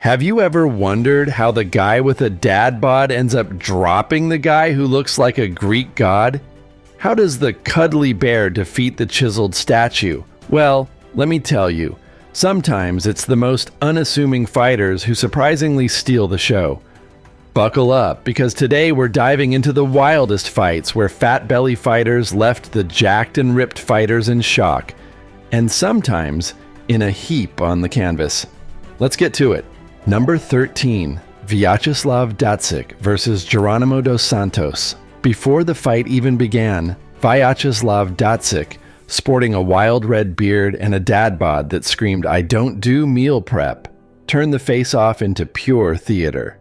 Have you ever wondered how the guy with a dad bod ends up dropping the guy who looks like a Greek god? How does the cuddly bear defeat the chiseled statue? Well, let me tell you, sometimes it's the most unassuming fighters who surprisingly steal the show. Buckle up, because today we're diving into the wildest fights where fat belly fighters left the jacked and ripped fighters in shock, and sometimes in a heap on the canvas. Let's get to it. Number 13, Vyacheslav Datsik versus Geronimo dos Santos. Before the fight even began, Vyacheslav Datsik, sporting a wild red beard and a dad bod that screamed, "I don't do meal prep," turned the face-off into pure theater.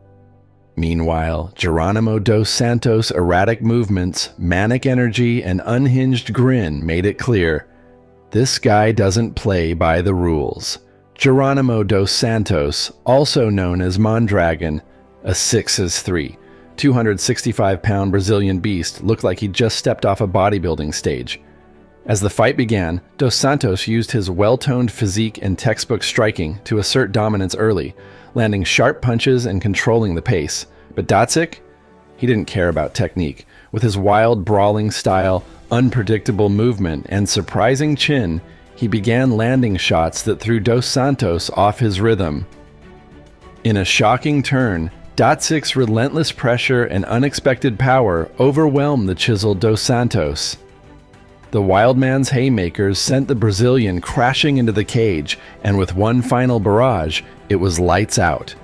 Meanwhile, Geronimo dos Santos' erratic movements, manic energy, and unhinged grin made it clear, this guy doesn't play by the rules. Geronimo dos Santos, also known as Mondragon, a 6'3", 265-pound Brazilian beast, looked like he just stepped off a bodybuilding stage. As the fight began, dos Santos used his well-toned physique and textbook striking to assert dominance early, landing sharp punches and controlling the pace. But Datsik? He didn't care about technique. With his wild, brawling style, unpredictable movement, and surprising chin, he began landing shots that threw dos Santos off his rhythm. In a shocking turn, Datsik's relentless pressure and unexpected power overwhelmed the chiseled dos Santos. The wild man's haymakers sent the Brazilian crashing into the cage, and with one final barrage, it was lights out.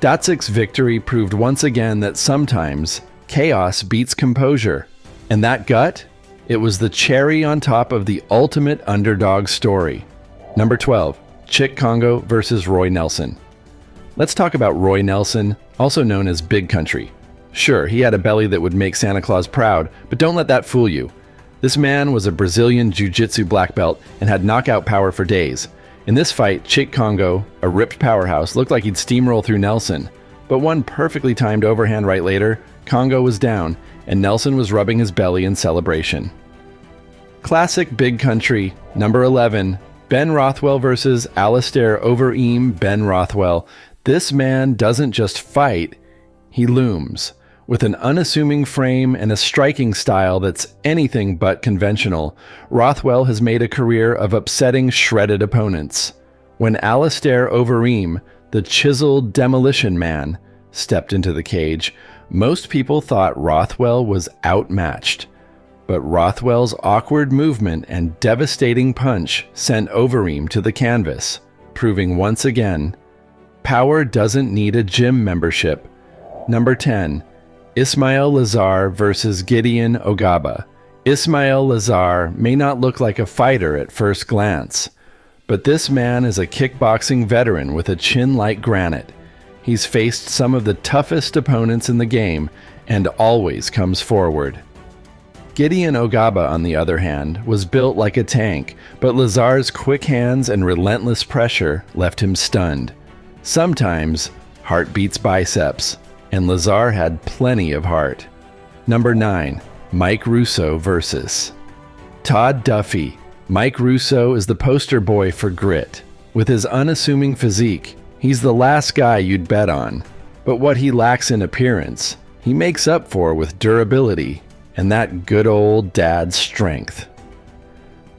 Datsik's victory proved once again that sometimes chaos beats composure. And that gut? It was the cherry on top of the ultimate underdog story. Number 12, Chick Congo versus Roy Nelson. Let's talk about Roy Nelson, also known as Big Country. Sure, he had a belly that would make Santa Claus proud, but don't let that fool you. This man was a Brazilian jiu-jitsu black belt and had knockout power for days. In this fight, Chick Congo, a ripped powerhouse, looked like he'd steamroll through Nelson. But one perfectly timed overhand right later, Congo was down, and Nelson was rubbing his belly in celebration. Classic Big Country, number 11, Ben Rothwell versus Alistair Overeem Ben Rothwell. This man doesn't just fight, he looms. With an unassuming frame and a striking style that's anything but conventional, Rothwell has made a career of upsetting shredded opponents. When Alistair Overeem, the chiseled demolition man, stepped into the cage, most people thought Rothwell was outmatched. But Rothwell's awkward movement and devastating punch sent Overeem to the canvas, proving once again, power doesn't need a gym membership. Number 10, Ismail Lazar versus Gideon Ogaba. Ismail Lazar may not look like a fighter at first glance, but this man is a kickboxing veteran with a chin like granite. He's faced some of the toughest opponents in the game and always comes forward. Gideon Ogaba, on the other hand, was built like a tank, but Lazar's quick hands and relentless pressure left him stunned. Sometimes, heart beats biceps, and Lazar had plenty of heart. Number 9, Mike Russo versus Todd Duffy. Mike Russo is the poster boy for grit. With his unassuming physique, he's the last guy you'd bet on. But what he lacks in appearance, he makes up for with durability and that good old dad strength.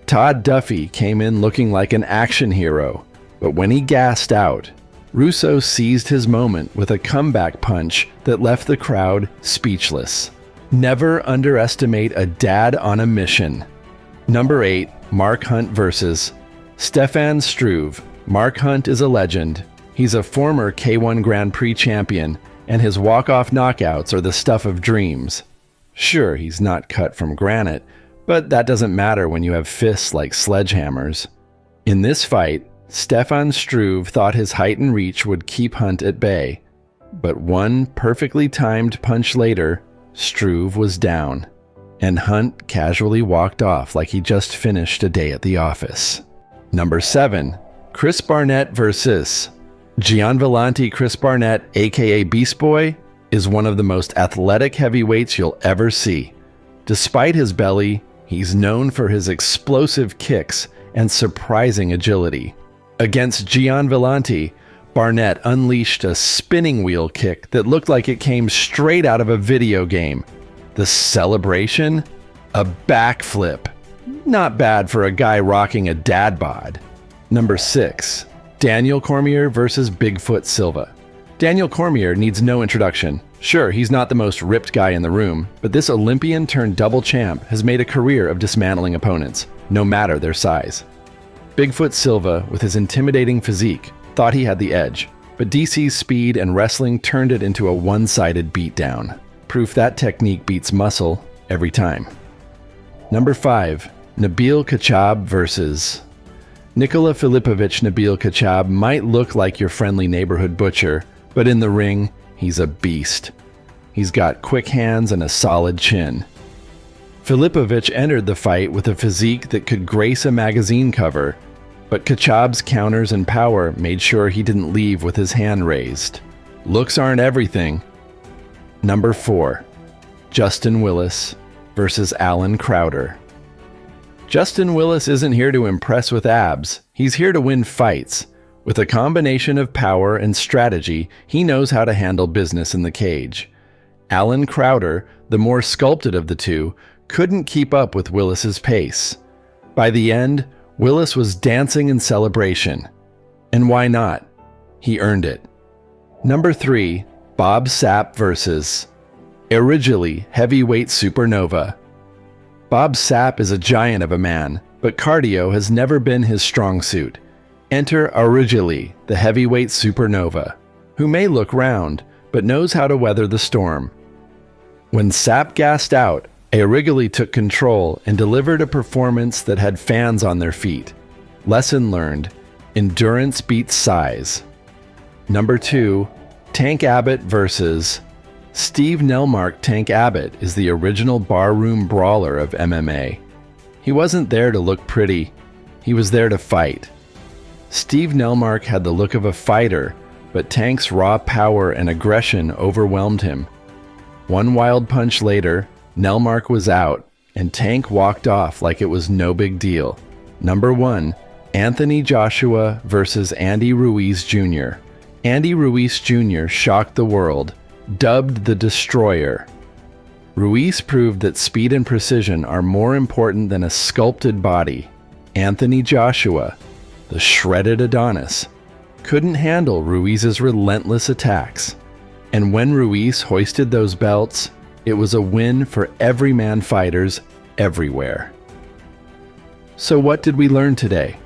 Todd Duffy came in looking like an action hero, but when he gassed out, Russo seized his moment with a comeback punch that left the crowd speechless. Never underestimate a dad on a mission. Number 8, Mark Hunt versus Stefan Struve. Mark Hunt is a legend. He's a former K1 Grand Prix champion, and his walk-off knockouts are the stuff of dreams. Sure, he's not cut from granite, but that doesn't matter when you have fists like sledgehammers. In this fight, Stefan Struve thought his height and reach would keep Hunt at bay, but one perfectly timed punch later, Struve was down, and Hunt casually walked off like he just finished a day at the office. Number 7, Chris Barnett versus Gianvillante. Chris Barnett, aka Beast Boy, is one of the most athletic heavyweights you'll ever see. Despite his belly, he's known for his explosive kicks and surprising agility. Against Gianvillante, Barnett unleashed a spinning wheel kick that looked like it came straight out of a video game. The celebration? A backflip. Not bad for a guy rocking a dad bod. Number 6. Daniel Cormier versus Bigfoot Silva. Daniel Cormier needs no introduction. Sure, he's not the most ripped guy in the room, but this Olympian turned double champ has made a career of dismantling opponents, no matter their size. Bigfoot Silva, with his intimidating physique, thought he had the edge, but DC's speed and wrestling turned it into a one-sided beatdown. Proof that technique beats muscle every time. Number 5. Nabil Kachab versus... Nikola Filipovich Nabil Kachab might look like your friendly neighborhood butcher, but in the ring, he's a beast. He's got quick hands and a solid chin. Filipovich entered the fight with a physique that could grace a magazine cover, but Kachab's counters and power made sure he didn't leave with his hand raised. Looks aren't everything. Number 4. Justin Willis versus Alan Crowder. Justin Willis isn't here to impress with abs. He's here to win fights. With a combination of power and strategy, he knows how to handle business in the cage. Alan Crowder, the more sculpted of the two, couldn't keep up with Willis's pace. By the end, Willis was dancing in celebration. And why not? He earned it. Number 3. Bob Sapp versus Irigili Heavyweight Supernova. Bob Sapp is a giant of a man, but cardio has never been his strong suit. Enter Irigili, the heavyweight supernova, who may look round, but knows how to weather the storm. When Sapp gassed out, Irigili took control and delivered a performance that had fans on their feet. Lesson learned: endurance beats size. Number 2. Tank Abbott versus... Steve Nelmark Tank Abbott is the original barroom brawler of MMA. He wasn't there to look pretty. He was there to fight. Steve Nelmark had the look of a fighter, but Tank's raw power and aggression overwhelmed him. One wild punch later, Nelmark was out, and Tank walked off like it was no big deal. Number 1. Anthony Joshua versus Andy Ruiz Jr. Andy Ruiz Jr. shocked the world, dubbed the Destroyer. Ruiz proved that speed and precision are more important than a sculpted body. Anthony Joshua, the shredded Adonis, couldn't handle Ruiz's relentless attacks. And when Ruiz hoisted those belts, it was a win for everyman fighters everywhere. So what did we learn today?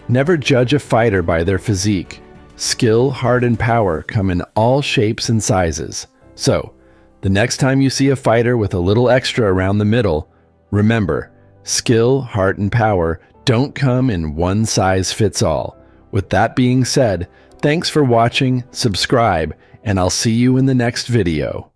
Never judge a fighter by their physique. Skill, heart, and power come in all shapes and sizes. So, the next time you see a fighter with a little extra around the middle, remember, skill, heart, and power don't come in one size fits all. With that being said, thanks for watching, subscribe, and I'll see you in the next video.